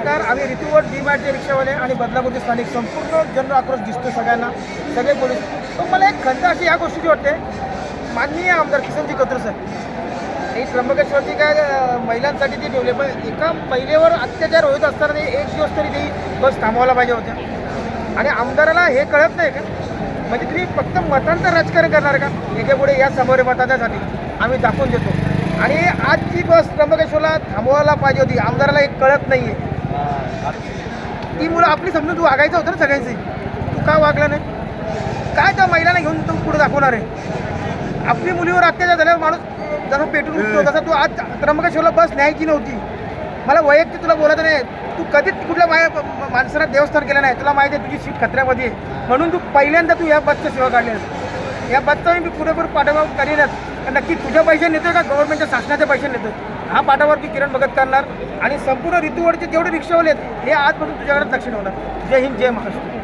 नमस्कार. आम्ही ऋतुवर डी-मार्टचे रिक्षावाले आणि बदलापूरचे स्थानिक संपूर्ण जन आक्रोश दिसतो सगळ्यांना, सगळे पोलीस. पण मला एक खंत अशी या गोष्टीची वाटते, माननीय आमदार किसनजी कत्रे सर ही त्र्यंबकेश्वरची काय महिलांसाठी ती ठेवले, पण एका महिलेवर अत्याचार होत असताना एक दिवस तरी ती बस थांबवायला पाहिजे होत्या. आणि आमदाराला हे कळत नाही का? म्हणजे तुम्ही फक्त मतांचं राजकारण करणार का? एकेपुढे या समोर मतांसाठी आम्ही दाखवून देतो. आणि आज जी बस त्र्यंबकेश्वरला थांबवायला पाहिजे होती, आमदाराला एक कळत नाही आहे. ती मुलं आपली समजून तू वागायचं होतं ना सगळ्यांची, तू का वागला नाही? काय त्या महिलांना घेऊन तू पुढे दाखवणार आहे? आपली मुलीवर अत्याचार झाल्यावर माणूस जसं पेटून उठतो तसं तू आज त्र्यंबकेश्वरला बस न्यायची नव्हती. मला वैयक्तिक तुला बोलायचं नाही, तू कधीच कुठल्या माणसाला देवस्थान केलं नाही. तुला माहिती आहे तुझी सीट खतऱ्यामध्ये आहे, म्हणून तू पहिल्यांदा तू या बसची सेवा काढली. या बसचा मी पुरेपूर पाठिंबा करीनच. नक्की तुझ्या पैसे नेतोय का गव्हर्नमेंटच्या शासनाचे पैसे नेतोय? हा पाठावर मी किरण भगत करणार आणि संपूर्ण ऋतुवरचे जेवढे रिक्षावाले आहेत हे आजपासून तुझ्याकडे लक्ष ठेवणार. जय हिंद, जय महाराष्ट्र.